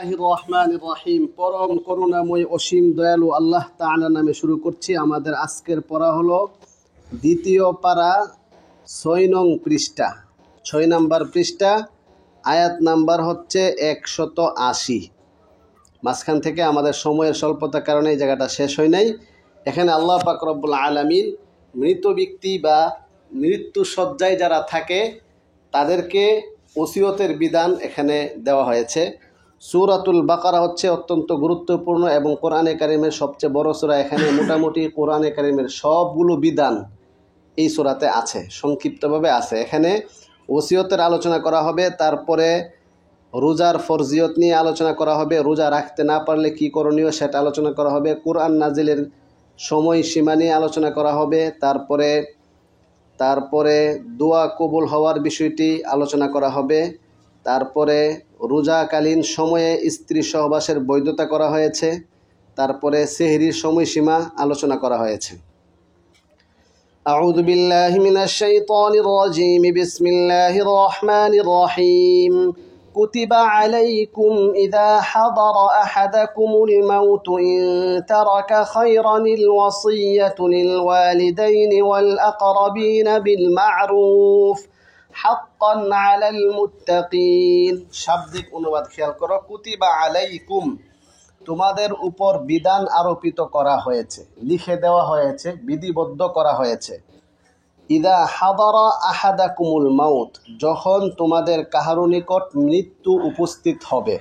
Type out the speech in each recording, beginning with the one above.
রহমানির রহিম। পরম করুণাময় অসীম দয়ালু আল্লাহ তাআলার নামে শুরু করছি। আমাদের আজকের পড়া হলো দ্বিতীয় পারা ৬ নং পৃষ্ঠা, ৬ নম্বর পৃষ্ঠা, আয়াত নাম্বার হচ্ছে ১৮০। মাঝখান থেকে আমাদের সময়ের স্বল্পতার কারণে এই জায়গাটা শেষ হয় নাই। এখানে আল্লাহ পাক রব্বুল আলামিন মৃত ব্যক্তি বা মৃত্যুশয্যায় যারা থাকে তাদেরকে ওসিয়তের বিধান এখানে দেওয়া হয়েছে। সূরাতুল বাকারা হচ্ছে অত্যন্ত গুরুত্বপূর্ণ এবং কোরআনে কারিমের সবচেয়ে বড় সূরা। এখানে মোটামুটি কোরআনে কারিমের সবগুলো বিধান এই সূরাতে আছে, সংক্ষিপ্তভাবে আছে। এখানে ওসিয়তের আলোচনা করা হবে, তারপরে রোজার ফরজিয়ত নিয়ে আলোচনা করা হবে, রোজা রাখতে না পারলে কি করণীয় সেটা আলোচনা করা হবে, কোরআন নাজিলের সময়সীমা নিয়ে আলোচনা করা হবে, তারপরে দোয়া কবুল হওয়ার বিষয়টি আলোচনা করা হবে, তারপরে রোজাকালীন সময়ে স্ত্রী সহবাসের বৈধতা করা হয়েছে, তারপরে সেহরির সময়সীমা আলোচনা করা হয়েছে। আউযু বিল্লাহি মিনাশ শাইতানির রাজীম। বিসমিল্লাহির রহমানির রহিম। কুতিবা আলাইকুম ইযা হাদারা আহাদাকুমুল মাউতু ইন তারাকা খায়রানিল ওয়াসিয়্যাতু লিল ওয়ালিদাইনি ওয়াল আকরাবিনা বিল মা'রুফ হাক্কান আলাল মুত্তাকিন। শাব্দিক অনুবাদ খেয়াল করো। কুতিবা আলাইকুম, তোমাদের উপর বিধান আরোপিত করা হয়েছে, লিখে দেওয়া হয়েছে, বিধিবদ্ধ করা হয়েছে। ইদা হাদারা আহাদাকুমুল মাউত, যখন তোমাদের কাহারো নিকট মৃত্যু উপস্থিত হবে।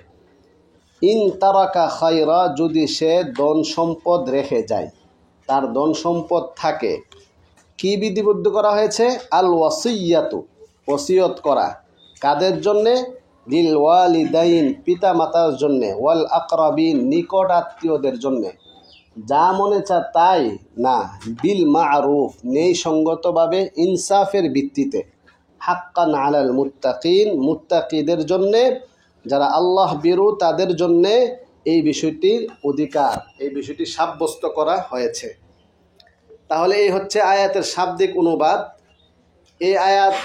ইন তারাকা খায়রা, যদি সে ধন সম্পদ রেখে যায়, তার ধন সম্পদ থাকে। কি বিধিবদ্ধ করা হয়েছে? আল ওয়াসিয়াতু, ওসিয়ত করা। কাদের জন্যে? লিল ওয়ালিদাইন, পিতা মাতার জন্যে, ওয়াল আকরাবিন, নিকট আত্মীয়দের জন্যে। যা মনে চা তাই না, বিল মা'রুফ, ন্যায়সঙ্গতভাবে, ইনসাফের ভিত্তিতে। হাক্কান আলাল মুত্তাকিন, মুত্তাকিদের জন্যে, যারা আল্লাহ বিরু তাদের জন্যে এই বিষয়টির অধিকার, এই বিষয়টি সাব্যস্ত করা হয়েছে। তাহলে এই হচ্ছে আয়াতের শাব্দিক অনুবাদ। এই আয়াত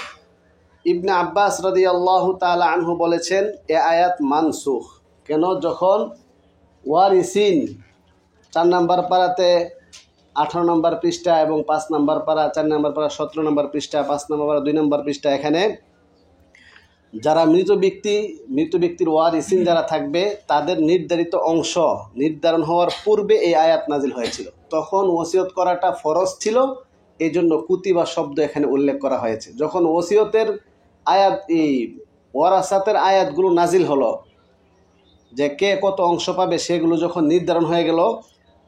ইবনে আব্বাস রাদিয়াল্লাহু তাআলা আনহু বলেছেন এ আয়াত মানসুখ। কেন? যখন ওয়ারিসিন 4 নম্বর পারাতে 18 নম্বর পৃষ্ঠা এবং 5 নম্বর পারা 4 নম্বর পারা 17 নম্বর পৃষ্ঠা, 5 নম্বর পারা 2 নম্বর পৃষ্ঠা, এখানে যারা মৃত ব্যক্তির ওয়ারিসিন যারা থাকবে তাদের নির্ধারিত অংশ নির্ধারণ হওয়ার পূর্বে এই আয়াত নাজিল হয়েছিল। তখন ওসিয়ত করাটা ফরজ ছিল, এই জন্য কুতিবা শব্দ এখানে উল্লেখ করা হয়েছে। যখন ওসিয়তের আয়াত, এই ওয়ারাসাতের আয়াতগুলো নাজিল হলো, যে কে কত অংশ পাবে সেগুলো যখন নির্ধারণ হয়ে গেল,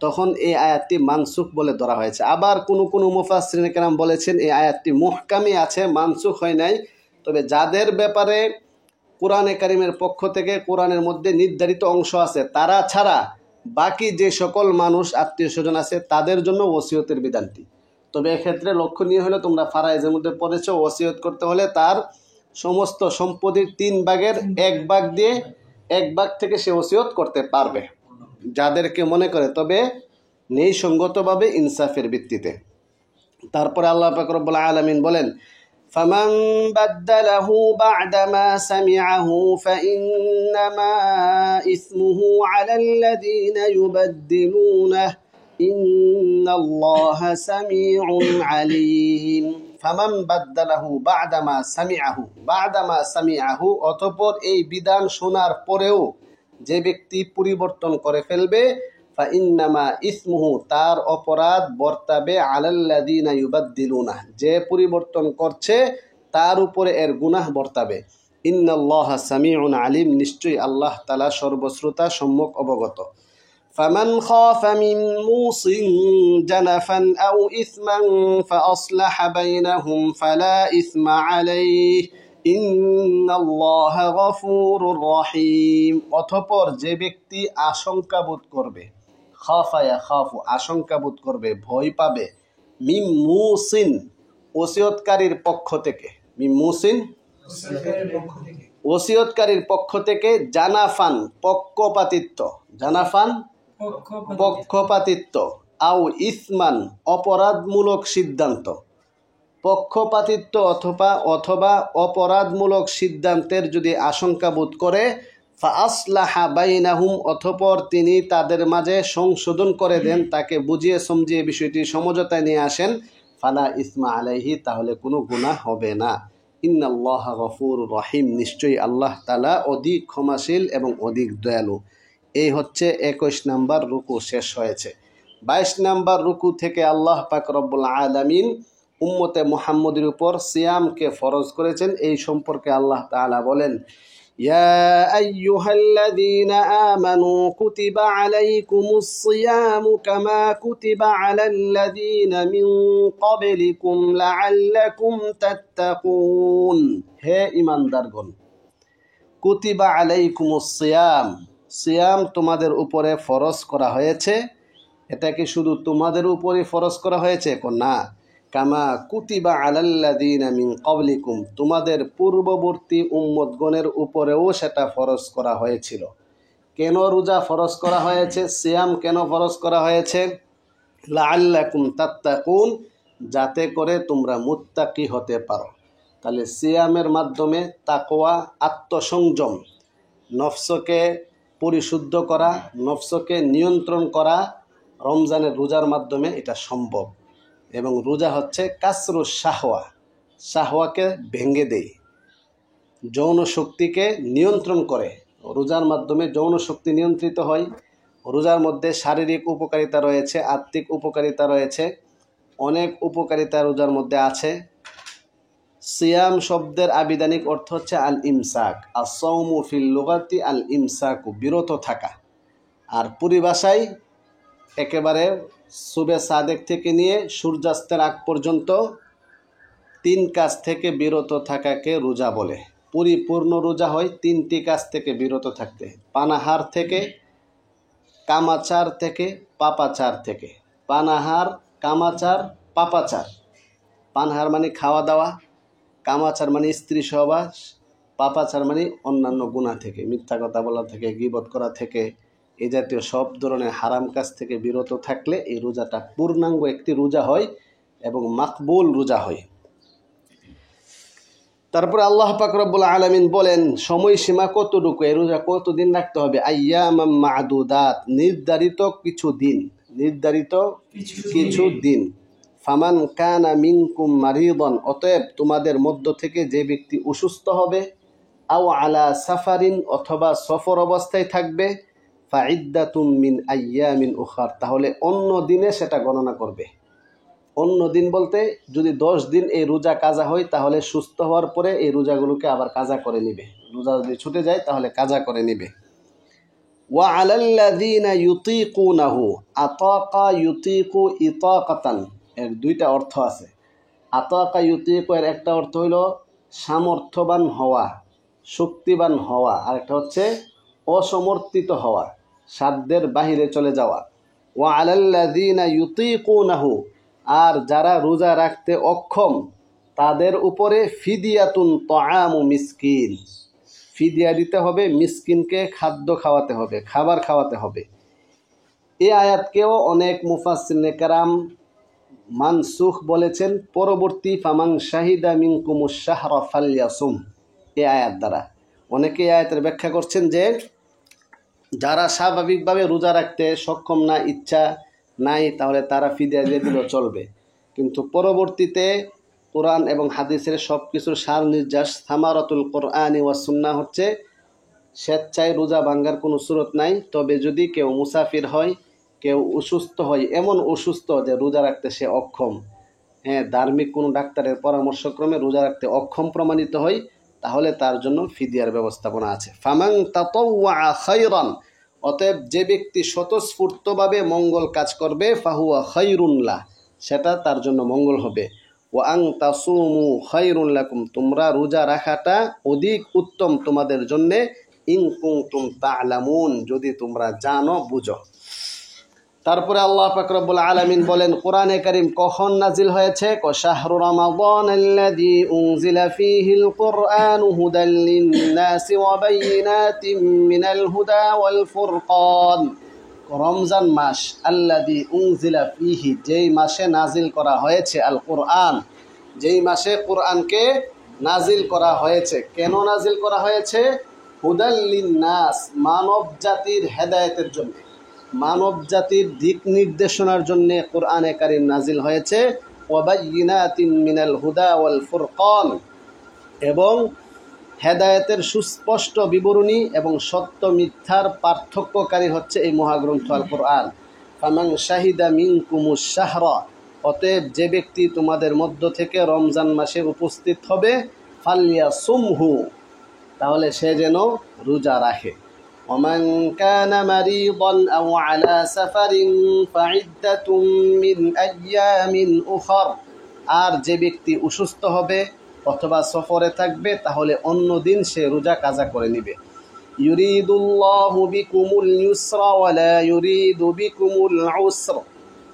তখন এই আয়াতটি মানসুখ বলে ধরা হয়েছে। আবার কোনো মুফাসসিরিন কেরাম বলেছেন এই আয়াতটি মুহকামই আছে, মানসুখ হয় নাই। তবে যাদের ব্যাপারে কোরআনে কারিমের পক্ষ থেকে কোরআনের মধ্যে নির্ধারিত অংশ আছে, তারা ছাড়া বাকি যে সকল মানুষ আত্মীয় স্বজন আছে তাদের জন্য ওসিয়তের বিধানটি। তবে এক্ষেত্রে লক্ষণীয় হলো, তোমরা ফারায়েজের মধ্যে পড়েছো, ওসিয়ত করতে হলে তার সমস্ত সম্পত্তির 3 ভাগের 1 ভাগ দিয়ে 1 ভাগ থেকে সে ওসিয়ত করতে পারবে যাদেরকে মনে করে, তবে ন্যায়সঙ্গতভাবে, ইনসাফের ভিত্তিতে। তারপরে আল্লাহ পাক রব্বুল আলামিন বলেন, ফামান বাদদালাহু বা'দামা সামিআহু ফাইন্নামা ইসমুহু আলাল্লাযীনা ইউবাদদিলুনাহু ইন্নাল্লাহা সামিউন আলীম। ফামান বাদদালাহু বা'দামা সামিআহু, অতঃপর এই বিধান শোনার পরেও যে ব্যক্তি পরিবর্তন করে ফেলবে, ফাইন্নামা ইসমুহু, তার অপরাধ বর্তাবে, আলাল্লাযীনা ইউবাদদিলুনা, যে পরিবর্তন করছে তার উপরে এর গুনাহ বর্তাবে। ইন্নাল্লাহা সামিউন আলীম, নিশ্চয়ই আল্লাহ তাআলা সর্বশ্রোতা, সম্যক অবগত। ফামান খাফা মিন মুসিন জানাফান আও ইসমান ফাআসলাহা বাইনাহুম ফালা ইসমা আলাইহি ইন্নাল্লাহা গফুরুর রহিম। অতঃপর যে ব্যক্তি আশঙ্কা বোধ করবে, খাফা ইয়াখাফু, আশঙ্কা বোধ করবে, ভয় পাবে, মিন মুসিন, ওসিয়তকারীর পক্ষ থেকে, মিন মুসিন, ওসিয়তকারীর পক্ষ থেকে, জানাফান, পক্ষপাতিত্ব, জানাফান, পক্ষপাতিত্ব, আও ইসমান, অপরাধমূলক সিদ্ধান্ত, পক্ষপাতিত্ব অথবা অপরাধমূলক সিদ্ধান্তের যদি আশঙ্কা বোধ করে, ফাআসলাহা বাইনাহুম, অতঃপর তিনি তাদের মাঝে সংশোধন করে দেন, তাকে বুঝিয়ে সমঝিয়ে বিষয়টি সমঝোতায় নিয়ে আসেন, ফালা ইসমা আলাইহি, তাহলে কোনো গুনাহ হবে না। ইন্নাল্লাহা গফুরুর রহিম, নিশ্চয়ই আল্লাহ তাআলা অধিক ক্ষমাশীল এবং অধিক দয়ালু। এই হচ্ছে 21 নম্বর রুকু শেষ হয়েছে। 22 নম্বর রুকু থেকে আল্লাহ পাক রব্বুল আলামিন উম্মতে মুহাম্মদের উপর সিয়ামকে ফরজ করেছেন। এই সম্পর্কে আল্লাহ তাআলা বলেন, ইয়া আইয়ুহাল্লাযীনা আমানু কুতিবা আলাইকুমুস সিয়ামু কামা কুতিবা আলাল্লাযীনা মিন ক্বাবলিকুম লাআল্লাকুম তাত্তাকুন। হে ঈমানদারগণ, কুতিবা আলাইকুমুস সিয়াম, সিয়াম তোমাদের উপরে ফরজ করা হয়েছে। এটা কি শুধু তোমাদের উপরই ফরজ করা হয়েছে? না, কামা কুতিবা আলাল্লাযীনা মিন ক্বাবলিকুম, তোমাদের পূর্ববর্তী উম্মতগণের উপরেও সেটা ফরজ করা হয়েছিল। কেন রোজা ফরজ করা হয়েছে? সিয়াম কেন ফরজ করা হয়েছে? লাআল্লাকুম তাত্তাকুন, যাতে করে তোমরা মুত্তাকি হতে পারো। তাহলে সিয়ামের মাধ্যমে তাকওয়া, আত্মসংযম, নফসকে পরিশুদ্ধ করা, নফসকে নিয়ন্ত্রণ করা রমজানের রোজার মাধ্যমে এটা সম্ভব। এবং রোজা হচ্ছে কাসরু শাহওয়া, শাহওয়াকে ভেঙে দেয়, যৌন শক্তিকে নিয়ন্ত্রণ করে। রোজার মাধ্যমে যৌন শক্তি নিয়ন্ত্রিত হয়। রোজার মধ্যে শারীরিক উপকারিতা রয়েছে, আত্মিক উপকারিতা রয়েছে, অনেক উপকারিতা রোজার মধ্যে আছে। সিয়াম শব্দের আবিধানিক অর্থ হচ্ছে আল ইমসাক, আস-সাওমু ফিল লুগাতি আল ইমসাকু, বিরত থাকা। আর পরিভাষায় একেবারে সুবে সাদেক থেকে নিয়ে সূর্যাস্তের আগ পর্যন্ত 3 কাজ থেকে বিরত থাকাকে রোজা বলে। পরিপূর্ণ রোজা হয় 3টি কাজ থেকে বিরত থাকতে: পানাহার থেকে, কামাচার থেকে, পাপাচার থেকে। পানাহার, কামাচার, পাপাচার। পানাহার মানে খাওয়া দাওয়া, কামাচার মানে স্ত্রী সহবাস, পাপাচার মানে অন্যান্য গুনাহ থেকে, মিথ্যা কথা বলা থেকে, গীবত করা থেকে, এই জাতীয় সব ধরনের হারাম কাজ থেকে বিরত থাকলে এই রোজাটা পূর্ণাঙ্গ একটি রোজা হয় এবং মাকবুল রোজা হয়। তারপরে আল্লাহ পাক রব্বুল আলামিন বলেন সময়সীমা কতটুকু, এই রোজা কতদিন রাখতে হবে? আইয়ামাম মা'দুদাত, নির্ধারিত কিছু দিন, নির্ধারিত কিছু দিন। ফামান কানা মিনকুম মারিদান, অতএব তোমাদের মধ্য থেকে যে ব্যক্তি অসুস্থ হবে, আও আলা সাফারিন, অথবা সফর অবস্থায় থাকবে, ফাইদ্দাতুম মিন আইয়ামিন উখার, তাহলে অন্য দিনে সেটা গণনা করবে। অন্য দিন বলতে যদি 10 দিন এই রোজা কাজা হয়, তাহলে সুস্থ হওয়ার পরে এই রোজাগুলোকে আবার কাজা করে নিবে। রোজা যদি ছুটে যায় তাহলে কাজা করে নিবে। ওয়া আলাল্লাযীনা ইউতীকুনাহু, আতাকা ইউতীকু ইতাকাতান, এর 2টা অর্থ আছে। আতাকা ইউতীকু এর একটা অর্থ হইল সামর্থ্যবান হওয়া, শক্তিবান হওয়া, আর একটা হচ্ছে অসমর্থিত হওয়া, সাধ্যের বাহিরে চলে যাওয়া। ওয়া আলাল্লাযীনা ইউতীকুনাহু, আর যারা রোজা রাখতে অক্ষম তাদের উপরে ফিদিয়াতুন তাআমু মিসকিন, ফিদিয়া দিতে হবে, মিসকিনকে খাদ্য খাওয়াতে হবে, খাবার খাওয়াতে হবে। এই আয়াতকেও অনেক মুফাসসিরিনে কেরাম মানসুখ বলেছেন পরবর্তী ফামান শাহিদা মিনকুমুশ শাহরা ফালইয়াসুম, এই আয়াত দ্বারা। অনেকে এই আয়াতের ব্যাখ্যা করছেন যে যারা স্বাভাবিকভাবে রোজা রাখতে সক্ষম না, ইচ্ছা নাই, তাহলে তারা ফিদিয়া দিয়ে দিলেও চলবে। কিন্তু পরবর্তীতে কোরআন এবং হাদিসের সব কিছুর সার নির্যাস, সামারাতুল কোরআন ওয়া সুন্নাহ হচ্ছে স্বেচ্ছায় রোজা ভাঙ্গার কোনো সুরত নাই। তবে যদি কেউ মুসাফির হয়, কেউ অসুস্থ হয়, এমন অসুস্থ যে রোজা রাখতে সে অক্ষম, ধার্মিক কোনো ডাক্তারের পরামর্শক্রমে রোজা রাখতে অক্ষম প্রমাণিত হয়, তাহলে তার জন্য ফিদিয়ার ব্যবস্থাপনা আছে। ফামান তাতাওয়া খায়রান, অতএব যে ব্যক্তি স্বতঃস্ফূর্তভাবে মঙ্গল কাজ করবে, ফাহুয়া খায়রুন লাহ, সেটা তার জন্য মঙ্গল হবে। ওয়া আন তাসুমু খায়রুন লাকুম, তোমরা রোজা রাখাটা অধিক উত্তম তোমাদের জন্য, ইন কুনতুম তা'লামুন, যদি তোমরা জানো বুঝো। তারপরে আল্লাহ পাক রব্বুল আলামিন বলেন কোরআনে কারীম কখন নাজিল হয়েছে? শাহরু রমাদানাল্লাযী উনজিলা ফীহিল কুরআনু হুদাল লিন-নাসি ওয়া বাইয়িনাতিম মিনাল হুদা ওয়াল ফুরকান, রমজান মাস, আল্লাযী উনজিলা ফীহি, যেই মাসে নাজিল করা হয়েছে, আল কুরআন, যেই মাসে কোরআনকে নাজিল করা হয়েছে। কেন নাজিল করা হয়েছে? হুদাল লিন্নাস, মানব জাতির হেদায়েতের জন্য, মানব জাতির দিক নির্দেশনার জন্য কোরআনে কারীম নাজিল হয়েছে। ওয়া বাইয়িনাতিন মিনাল হুদা ওয়াল ফুরকান, এবং হেদায়েতের সুস্পষ্ট বিবরণী এবং সত্য মিথ্যার পার্থক্যকারী হচ্ছে এই মহাগ্রন্থ আল কোরআন। ফামান শাহিদা মিনকুমুশ শাহরা, অতএব যে ব্যক্তি তোমাদের মধ্য থেকে রমজান মাসে উপস্থিত হবে, ফালইয়াসুমহু, তাহলে সে যেন রোজা রাখে। ওমান কানা মারিদান আও আলা সাফারিন ফাইদ্দাতুম মিন আইয়ামিন উখর, আর যে ব্যক্তি অসুস্থ হবে অথবা সফরে থাকবে তাহলে অন্য দিন সে রোজা কাজা করে নেবে। ইউরিদুল্লাহু বিকুমুল ইউসরা ওয়া লা ইউরিদু বিকুমুল উসর,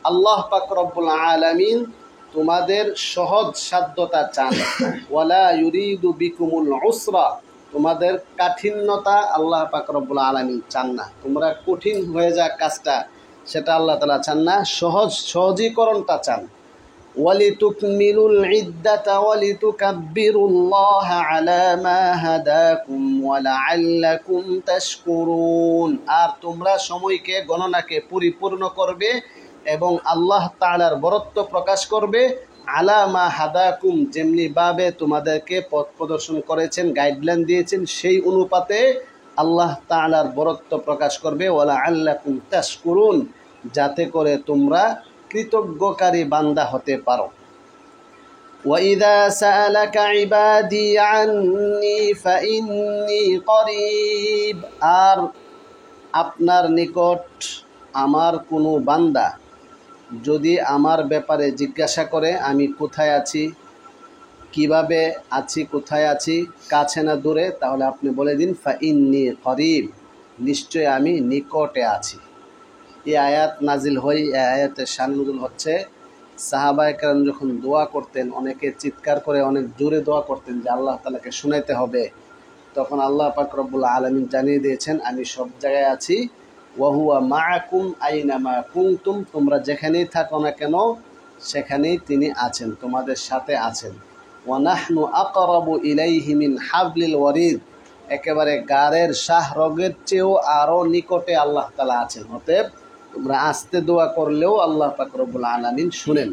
আল্লাহ পাক রব্বুল আলামিন তোমাদের সহজ সাধ্যতা চান। ওয়ালা ইউরিদু বিকুমুল উসরা, তোমাদের কাঠিন্যতা আল্লাহ পাক রব্বুল আলামিন চান না। তোমরা কঠিন হয়ে যাক কাজটা, সেটা আল্লাহ তাআলা চান না, সহজীকরণটা চান। ওয়ালিতুকমিলুল ইদ্দাতা ওয়ালিতুকাব্বিরুল্লাহা আলা মা হাদাকুম ওয়া লাআল্লাকুম তাশকুরুন, আর তোমরা সময়কে, গণনাকে পরিপূর্ণ করবে এবং আল্লাহ তাআলার বরত্ব প্রকাশ করবে। আলা মা হাদাকুম, যেমনি ভাবে তোমাদেরকে পথ প্রদর্শন করেছেন, গাইডলাইন দিয়েছেন, সেই অনুপাতে আল্লাহ তাআলার বরত্ব প্রকাশ করবে। ওয়া লাআল্লাকুম তাশকুরুন, যাতে করে তোমরা কৃতজ্ঞকারী বান্দা হতে পারো। ওয়াইদা সাআলাকা ইবাদি আন্নী ফাইন্নী করিব, আর আপনার নিকট আমার কোনো বান্দা যদি আমার ব্যাপারে জিজ্ঞাসা করে আমি কোথায় আছি, কিভাবে আছি, কোথায় আছি, কাছে না দূরে, তাহলে আপনি বলে দিন ফাইন্নী করিব, নিশ্চয় আমি নিকটে আছি। এই আয়াত নাজিল হয়, এই আয়াতের শান নুজুল হচ্ছে সাহাবায়ে কেরাম যখন দোয়া করতেন, অনেকে চিৎকার করে অনেক জোরে দোয়া করতেন যে আল্লাহ তাআলাকে শোনাইতে হবে, তখন আল্লাহ পাক রব্বুল আলামিন জানিয়ে দিয়েছেন আমি সব জায়গায় আছি। ওয়া হুয়া মাআকুম আইনামা কুনতুম, তোমরা যেখানেই থাকো না কেন সেখানেই তিনি আছেন, তোমাদের সাথে আছেন। ওয়া নাহনু আকরাবু ইলাইহি মিন হাবলিল ওয়ারিদ, একেবারে গারের শাহরগের চেয়েও আরও নিকটে আল্লাহ তাআলা আছেন। অতএব তোমরা আস্তে দোয়া করলেও আল্লাহ পাক রব্বুল আলামিন শুনেন।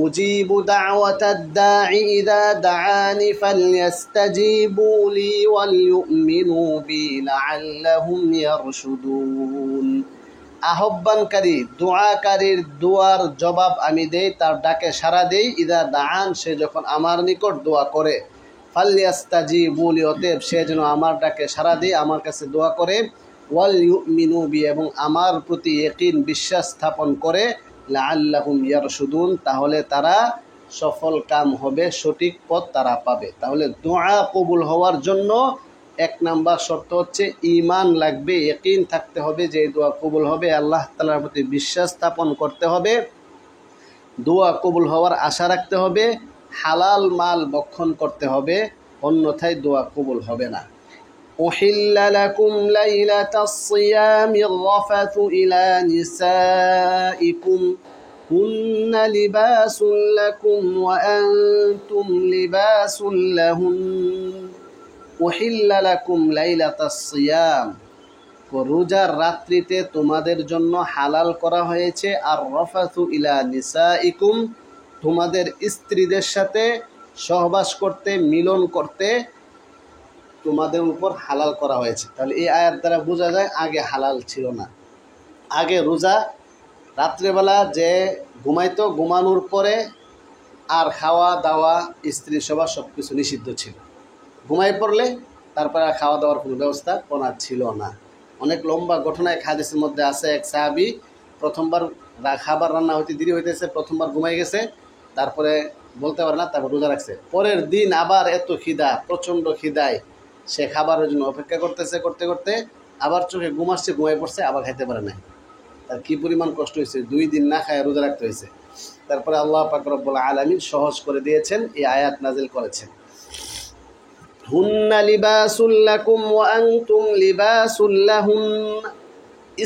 উজিবু দাওয়াতাদ দাঈ ইযা দাআনি ফালইস্তাজিবু লি ওয়াল ইউমিনু বি লাআল্লাহুম ইয়ারশুদুন, আহ্বানকারী দোয়াকারীর দোয়ার জবাব আমি দেই, তার ডাকে সাড়া দেই। ইযা দাআন, সে যখন আমার নিকট দোয়া করে। ফালইস্তাজিবু লি, অতএব সে যেন আমার ডাকে সাড়া দেয়, আমার কাছে দোয়া করে। ওয়াল ইউমিনু বি, এবং আমার প্রতি ইয়াকিন বিশ্বাস স্থাপন করে। লাআল্লাহুম ইয়ারশুদুন, তাহলে তারা সফল কাম হবে, সঠিক পথ তারা পাবে। তাহলে দোয়া কবুল হওয়ার জন্য এক নাম্বার শর্ত হচ্ছে ঈমান লাগবে, ইয়াকিন থাকতে হবে যে দোয়া কবুল হবে, আল্লাহ তাআলার প্রতি বিশ্বাস স্থাপন করতে হবে, দোয়া কবুল হওয়ার আশা রাখতে হবে, হালাল মাল ভক্ষণ করতে হবে, অন্যথায় দোয়া কবুল হবে না। উহিল্লা লাকুম লাইলাতাস সিয়ামির রাফাথু ইলা নিসাইকুম হুন্না লিবাসুল লাকুম ওয়া আনতুম লিবাসুল লাহুন। উহিল্লা লাকুম লাইলাতাস সিয়াম, রোজার রাত্রিতে তোমাদের জন্য হালাল করা হয়েছে আর রাফাথু ইলা নিসাইকুম, তোমাদের স্ত্রীদের সাথে সহবাস করতে, মিলন করতে তোমাদের উপর হালাল করা হয়েছে। তাহলে এই আয়াত দ্বারা বোঝা যায় আগে হালাল ছিল না। আগে রোজা রাত্রেবেলা যে ঘুমাইতো, ঘুমানোর পরে আর খাওয়া দাওয়া, স্ত্রী সভা সব কিছু নিষিদ্ধ ছিল। ঘুমাই পড়লে তারপরে আর খাওয়া দাওয়ার কোনো ব্যবস্থা করা ছিল না। অনেক লম্বা ঘটনা এক হাদিসের মধ্যে আছে, এক সাহাবী প্রথমবার খাবার রান্না হইতে দেরি হইতেছে, প্রথমবার ঘুমাই গেছে, তারপরে বলতে পারে না, তারপর রোজা রাখছে। পরের দিন আবার এত খিদা, প্রচণ্ড খিদায় সে খাবারের জন্য অপেক্ষা করতেছে, করতে করতে আবার চোখে ঘুম আসছে, ঘুমাই পড়ছে, আবার খাইতে পারে না। তার কী পরিমাণ কষ্ট হয়েছে, 2 দিন না খায় রোজা রাখতে হয়েছে। তারপরে আল্লাহ পাক রব্বুল আলামিন সহজ করে দিয়েছেন, এই আয়াত নাজিল করেছেন। হুন্না লিবাসুল লাকুম ওয়া আনতুম লিবাসুল লাহুন,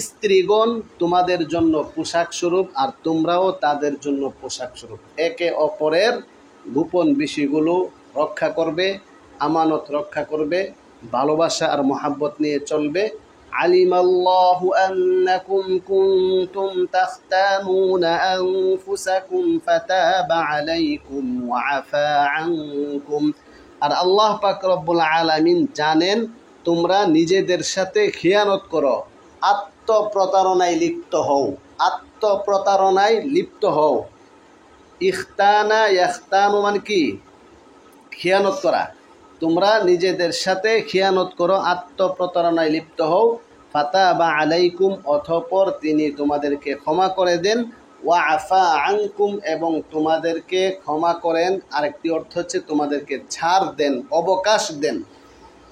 স্ত্রীগণ তোমাদের জন্য পোশাক স্বরূপ আর তোমরাও তাদের জন্য পোশাক স্বরূপ। একে অপরের গোপন বিষয়গুলো রক্ষা করবে, আমানত রক্ষা করবে, ভালোবাসা আর মহাব্বত নিয়ে চলবে। আলিমাল্লাহু আন্নাকুম কুনতুম তাখতানুনা আনফুসাকুম ফাতাবা আলাইকুম ওয়া আফা আনকুম। আর আল্লাহ পাক রব্বুল আলামিন জানেন তোমরা নিজেদের সাথে খিয়ানত করো, আত্মপ্রতারণায় লিপ্ত হও, আত্মপ্রতারণায় লিপ্ত হও। ইখতানা ইয়াখতানু মানে কি? খিয়ানত করা। তোমরা নিজেদের সাথে খিয়ানত করো, আত্মপ্রতারণায় লিপ্ত হও। ফাতাবা আলাইকুম, অতঃপর তিনি তোমাদেরকে ক্ষমা করে দেন। ওয়া আফা আনকুম, এবং তোমাদেরকে ক্ষমা করেন। আরেকটি অর্থ হচ্ছে তোমাদেরকে ছাড় দেন, অবকাশ দেন।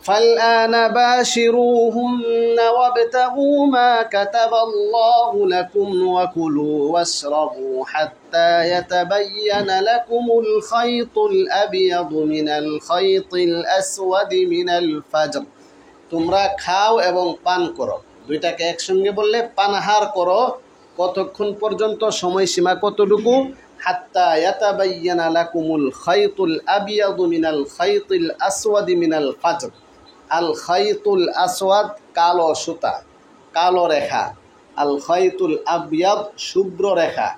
فالآن باشروهن وابتغوا ما كتب الله لكم وكلوا واشربوا حتى يتبين لكم الخيط الأبيض من الخيط الأسود من الفجر। তোমরা খাও এবং পান করো, দুইটাকে একসঙ্গে বললে পানাহার করো। কতক্ষণ পর্যন্ত? সময়সীমা কতটুকু? হাত্তা ইয়াতাবায়্যানা লাকুমুল খাইতুল আবিয়াদু মিনাল খাইতিল আসওয়াদি মিনাল ফাজর। আল খাইতুল আসওয়াদ কালো সুতা, কালো রেখা। আল খাইতুল আবিয়াদ শুভ্র রেখা।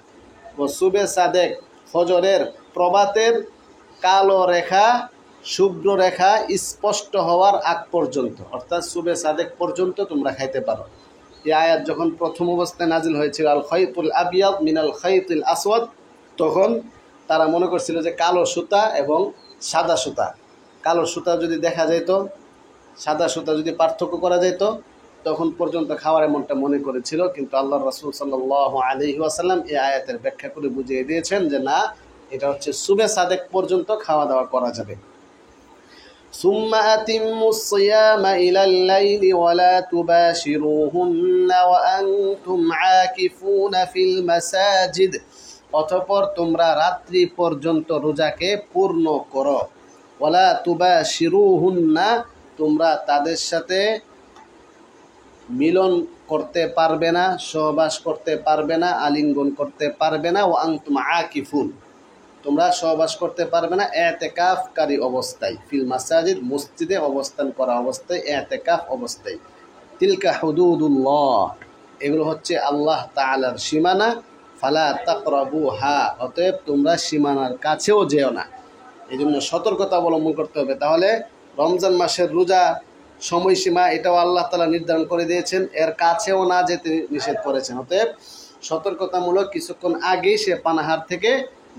ও সুবে সাদেক ফজরের প্রভাতের কালো রেখা, শুভ্র রেখা স্পষ্ট হওয়ার আগ পর্যন্ত, অর্থাৎ সুবে সাদেক পর্যন্ত তোমরা খাইতে পারো। এই আয়াত যখন প্রথম অবস্থায় নাজিল হয়েছিল, আল খাইতুল আবিয়াদ মিনাল খাইতুল আসওয়াদ, তখন তারা মনে করছিল যে কালো সুতা এবং সাদা সুতা, কালো সুতা যদি দেখা যেত, সাদা সুতা যদি পার্থক্য করা যেত, তখন পর্যন্ত খাওয়ার এমনটা মনে করেছিল। কিন্তু আল্লাহ রাসূল সাল্লাল্লাহু আলাইহি ওয়াসাল্লাম এই আয়াতের ব্যাখ্যা করে বুঝিয়ে দিয়েছেন যে না, এটা হচ্ছে সুবে সাদেক পর্যন্ত খাওয়া দাওয়া করা যাবে। সুম্মা আতিম্মুস সিয়ামা ইলাল লাইলি ওয়া লা তুবাশিরুহুন্না ওয়া আনতুম আকিফুনা ফিল মাসাজিদ। অতঃপর তোমরা রাত্রি পর্যন্ত রোজাকে পূর্ণ করো। ওয়ালা তুবাশিরুহুন্না, তোমরা তাদের সাথে মিলন করতে পারবে না, সহবাস করতে পারবে না, আলিঙ্গন করতে পারবে না। ওয়া আনতুম আকিফুন, তোমরা সহবাস করতে পারবে না ইতিকাফকারী অবস্থায়। ফিল মাসাজিদ, মসজিদে অবস্থান করা অবস্থায়, ইতিকাফ অবস্থায়। তিলকা হুদুদুল্লাহ, এগুলো হচ্ছে আল্লাহ তাআলার সীমানা। ফালা তাকরাবুহা, অতএব তোমরা সীমানার কাছেও যেও না। এই জন্য সতর্কতা অবলম্বন করতে হবে। তাহলে রমজান মাসের রোজা সময়সীমা এটাও আল্লাহ তাআলা নির্ধারণ করে দিয়েছেন, এর কাছেও না যেতে নিষেধ করেছেন। অতএব সতর্কতামূলক কিছুক্ষণ আগেই সে পানাহার থেকে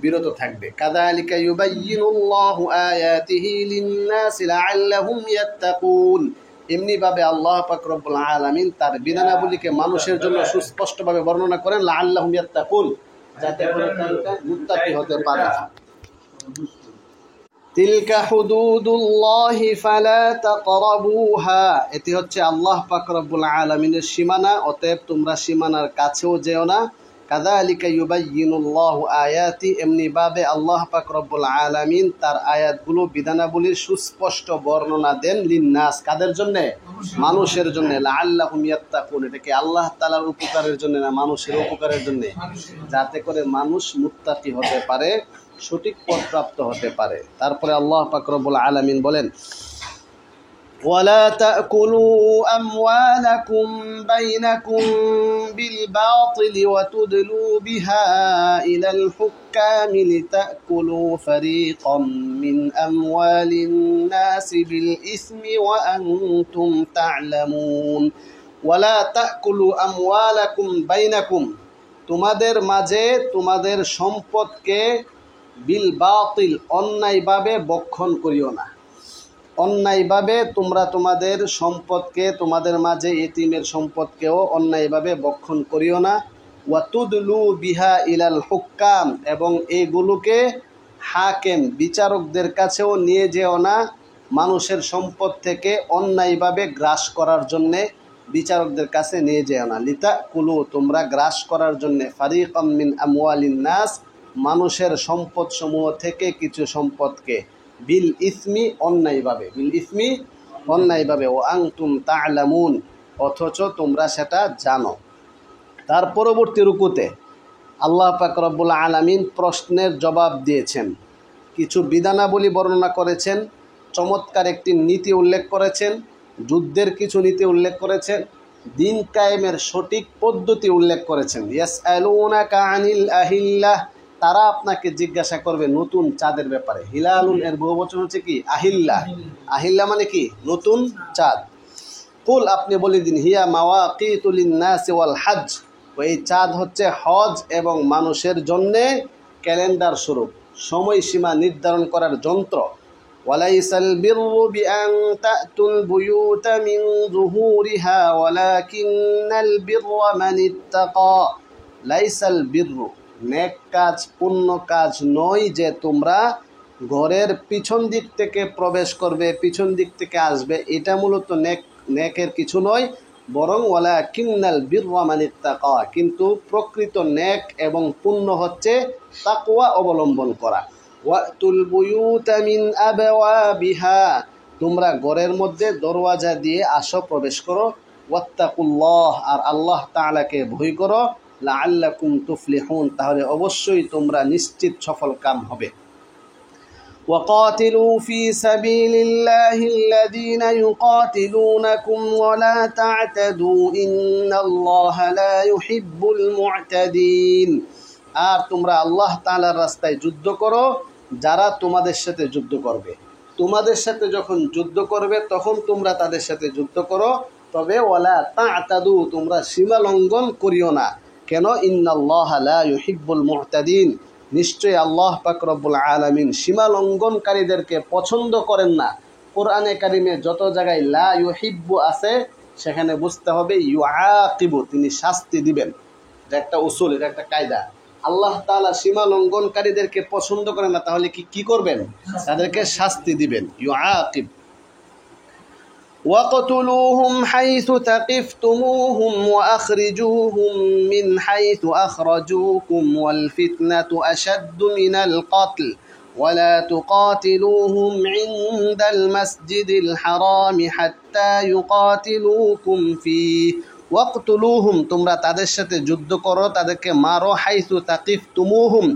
বিরত থাকবে। কাযালিকা ইউবায়্যিনুল্লাহু আয়াতিহি লিন-নাসি লাআল্লাহুম ইয়াত্তাকুন। এমনিভাবে আল্লাহ পাক রব্বুল আলামিন তার বিধানাবলীকে মানুষের জন্য সুস্পষ্টভাবে বর্ণনা করেন, লাআল্লাহুম ইয়াত্তাকুন, যাতে করে তারা মুত্তাকি হতে পারে। তিলকা হুদুদুল্লাহি ফালা তাকরাবুহা, এটি হচ্ছে আল্লাহ পাক রব্বুল আলামিনের সীমানা, অতএব তোমরা সীমানার কাছেও যেও না। কাযালিকা ইউবায়্যিনুল্লাহু আয়াতি, এমনিভাবে আল্লাহ পাক রব্বুল আলামিন তার আয়াতগুলো, বিধানাবলীর সুস্পষ্ট বর্ণনা দেন। লিন্নাস, কাদের জন্য? মানুষের জন্য। লাআল্লাহুম ইয়াত্তাকুন, এটা কি আল্লাহ তাআলার উপকারের জন্য না মানুষের উপকারের জন্য? যাতে করে মানুষ মুত্তাকি হতে পারে, সঠিক পথ প্রাপ্ত হতে পারে। তারপরে আল্লাহ পাক রব্বুল আলামিন বলেন, ওয়ালা তাকুলু আমওয়ালাকুম বাইনাকুম বিল বাতিল ওয়া তুদলু বিহা ইলাল হুক্কামি লিতাকুলু ফারীকাম মিন আমওয়ালিন নাসি বিল ইসমি ওয়া আনতুম তা'লামুন। ওয়ালা তাকুলু আমওয়ালাকুম বাইনাকুম, তোমাদের মাঝে তোমাদের সম্পদকে বিল বাতিল, অন্যায়ভাবে ভক্ষণ করিও না। অন্যায়ভাবে তোমরা তোমাদের সম্পদকে, তোমাদের মাঝে এতিমের সম্পদকেও অন্যায়ভাবে ভক্ষণ করিও না। ওয়াতুদলু বিহা ইলাল হুক্কাম, এবং এইগুলোকে হাকেম, বিচারকদের কাছেও নিয়ে যেও না। মানুষের সম্পদ থেকে অন্যায়ভাবে গ্রাস করার জন্যে বিচারকদের কাছে নিয়ে যেও না। লিতাকুলু, তোমরা গ্রাস করার জন্যে, ফারীকাম মিন আমওয়ালিন নাস, মানুষের সম্পদ সমূহ থেকে কিছু সম্পদকে, বিল ইসমি, অন্যায়ভাবে, বিল ইসমি, অন্যায়ভাবে। ও আনতুম তা'লামুন, অথচ তোমরা সেটা জানো। তার পরবর্তী রুকুতে আল্লাহ পাক রব্বুল আলামিন প্রশ্নের জবাব দিয়েছেন, কিছু বিধানাবলী বর্ণনা করেছেন, চমৎকার একটি নীতি উল্লেখ করেছেন, যুদ্ধের কিছু নীতি উল্লেখ করেছেন, দিন কায়েমের সঠিক পদ্ধতি উল্লেখ করেছেন। ইয়াসআলুনাকা আনিল আহিল্লাহ, তারা আপনাকে জিজ্ঞাসা করবে নতুন চাঁদের ব্যাপারে। হিলালুন এর বহুবচন হচ্ছে কি? আহিল্লা। আহিল্লা মানে কি? নতুন চাঁদ। কুল, আপনি বলে দিন, হিয়া মাওয়াকিতু লিন্নাসি ওয়াল হজ, এই চাঁদ হচ্ছে হজ এবং মানুষের জন্যে ক্যালেন্ডার স্বরূপ, সময়সীমা নির্ধারণ করার যন্ত্র। ওয়ালাইসাল বিররু বিআন তাতুল বুয়ুতা মিন যুহুরিহা ওয়ালাকিন্নাল বিররা মান ইত্তাকা। লাইসাল বিররু, নেক কাজ, পুণ্য কাজ নয় যে তোমরা ঘরের পিছন দিক থেকে প্রবেশ করবে, পিছন দিক থেকে আসবে, এটা মূলত নেকের কিছু নয়, বরং ওয়ালাকিন্নাল বিররা মান ইত্তাকা, কিন্তু প্রকৃত নেক এবং পুণ্য হচ্ছে তাকওয়া অবলম্বন করা। ওয়াতুল বুয়ুতা মিন আবওয়াবিহা, তোমরা ঘরের মধ্যে দরওয়াজা দিয়ে আসো, প্রবেশ করো। ওয়াত্তাকুল্লাহ, আর আল্লাহ তাআলাকে ভয় করো। লাআল্লাকুম তুফলিহুন, তাহলে অবশ্যই তোমরা নিশ্চিত সফল কাম হবে। وقاتلوا في سبيل الله الذين يقاتلونكم ولا تعتدوا إن الله لا يحب المعتدين, আর তোমরা আল্লাহ তাআলার রাস্তায় যুদ্ধ করো যারা তোমাদের সাথে যুদ্ধ করবে। তোমাদের সাথে যখন যুদ্ধ করবে তখন তোমরা তাদের সাথে যুদ্ধ করো, তবে ওয়ালা তা'তাদু, তোমরা সীমা লঙ্ঘন করিও না। কেন? ইন্নাল্লাহা লা ইউহিব্বুল মু'তাদিন, নিশ্চয়ই আল্লাহ পাক রব্বুল আলামিন সীমা লঙ্ঘনকারীদেরকে পছন্দ করেন না। কোরআনে কারিমে যত জায়গায় লা ইউহিব্বু আছে সেখানে বুঝতে হবে ইউআকিবু, তিনি শাস্তি দিবেন। এটা একটা উসুল, এটা একটা কায়দা। আল্লাহ তাআলা সীমা লঙ্ঘনকারীদেরকে পছন্দ করেন না, তাহলে কি করবেন? তাদেরকে শাস্তি দিবেন। ইউআকিব। وَاقْتُلُوهُمْ حَيْثُ ثَقِفْتُمُوهُمْ وَأَخْرِجُوهُمْ مِنْ حَيْثُ أَخْرَجُوكُمْ وَالْفِتْنَةُ أَشَدُّ مِنَ الْقَتْلِ وَلَا تُقَاتِلُوهُمْ عِندَ الْمَسْجِدِ الْحَرَامِ حَتَّى يُقَاتِلُوكُمْ فِيهِ ওয়াকতুলুহুম, তোমরা তাদের সাথে যুদ্ধ করো, তাদেরকে মারো। হাইসু তাকিফতুমুহুম,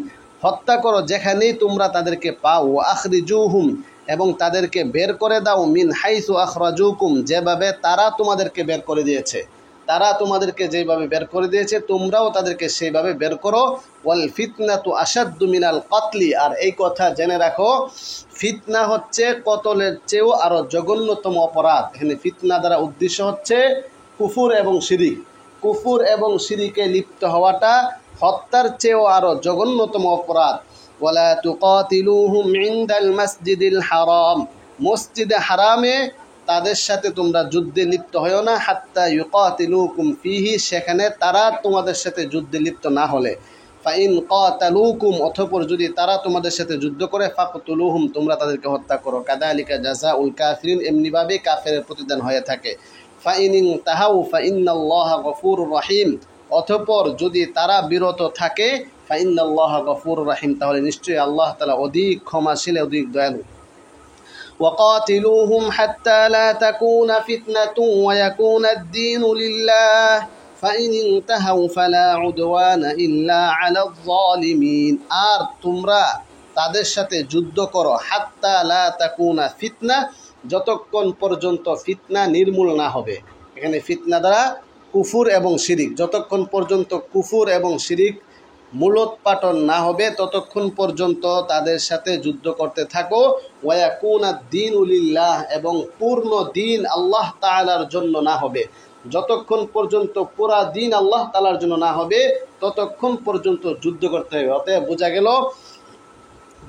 হত্যা করো যেখানেই তোমরা তাদেরকে পাও। আখরিজুহুম, এবং তাদেরকে বের করে দাও। মিন হাইসু আখরাজুকুম, যেভাবে তারা তোমাদেরকে বের করে দিয়েছে, তারা তোমাদেরকে যেভাবে বের করে দিয়েছে তোমরাও তাদেরকে সেইভাবে বের করো। ওয়াল ফিতনাতু আশাদ্দু মিনাল কতলি, আর এই কথা জেনে রাখো, ফিতনা হচ্ছে কতলের চেয়েও আরো জঘন্যতম অপরাধ। এখানে ফিতনা দ্বারা উদ্দেশ্য হচ্ছে কুফুর এবং শিরিক। কুফুর এবং শিরিকে লিপ্ত হওয়াটা হত্যার চেয়েও আরো জঘন্যতম অপরাধ। ওয়ালা তুকাতিলুহুম ইনদাল মাসজিদিল হারাম, মসজিদে হারামে তাদের সাথে তোমরা যুদ্ধে লিপ্ত হয়ো না। হাত্তা ইউকাতিলুকুম ফিহি, সেখানে তারা তোমাদের সাথে যুদ্ধে লিপ্ত না হলে। ফাইন কাতালুকুম, অতঃপর যদি তারা তোমাদের সাথে যুদ্ধ করে, ফাকতুলুহুম, তোমরা তাদেরকে হত্যা করো। কাযালিকা জাযাউল কাফিরিন, এমনিভাবে কাফেরের প্রতিদান হয়ে থাকে। ফাইন ইনতাহাউ ফাইন্নাল্লাহা গফুরুর রহিম, অতঃপর যদি তারা বিরত থাকে, ফাইন্নাল্লাহা গফুরুর রহিম, তাহলে নিশ্চয়ই আল্লাহ তাআলা অধিক ক্ষমাশীল, অধিক দয়ালু। وقاتلوهم حتى لا تكون فتنة ويكون الدين لله فإن انتهوا فلا عدوان إلا على الظالمين, আর তোমরা তাদের সাথে যুদ্ধ করো। হাত্তা লা তাকুনা ফিতনা, যতক্ষণ পর্যন্ত ফিতনা নির্মূল না হবে। এখানে ফিতনা দ্বারা কুফুর এবং শিরিক, যতক্ষণ পর্যন্ত কুফুর এবং শিরিক মূলোৎপাটন না হবে ততক্ষণ পর্যন্ত তাদের সাথে যুদ্ধ করতে থাকো। ওয়ায়াকুনা দ্বীনু লিল্লাহ, এবং পূর্ণ দিন আল্লাহ তাআলার জন্য না হবে। যতক্ষণ পর্যন্ত পুরা দিন আল্লাহ তাআলার জন্য না হবে ততক্ষণ পর্যন্ত যুদ্ধ করতে হবে। অতএব বোঝা গেল,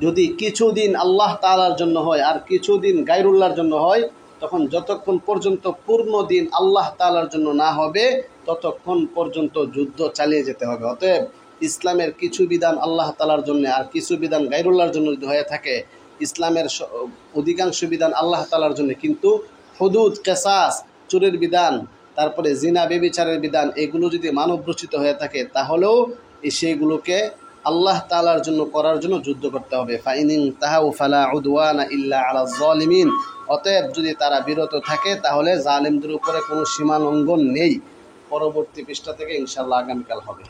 যদি কিছুদিন আল্লাহ তাআলার জন্য হয় আর কিছুদিন গায়রুল্লাহর জন্য হয়, তখন যতক্ষণ পর্যন্ত পূর্ণ দিন আল্লাহ তাআলার জন্য না হবে ততক্ষণ পর্যন্ত যুদ্ধ চালিয়ে যেতে হবে। অতএব ইসলামের কিছু বিধান আল্লাহ তাআলার জন্য আর কিছু বিধান গায়রুল্লাহর জন্য যদি হয়ে থাকে, ইসলামের অধিকাংশ বিধান আল্লাহ তাআলার জন্য, কিন্তু হুদুদ, কিসাস, চুরির বিধান, তারপরে জিনা ব্যভিচারের বিধান, এগুলো যদি মানবরচিত হয়ে থাকে তাহলেও সেইগুলোকে আল্লাহ তাআলার জন্য করার জন্য যুদ্ধ করতে হবে। ফাইনিন তাহাউ ফালা উদওয়ানা ইল্লা আলা যালিমিন, অতএব যদি তারা বিরত থাকে তাহলে জালেমদের উপরে কোনো সীমা লঙ্ঘন নেই। পরবর্তী পৃষ্ঠা থেকে ইনশাআল্লাহ আগামীকাল হবে।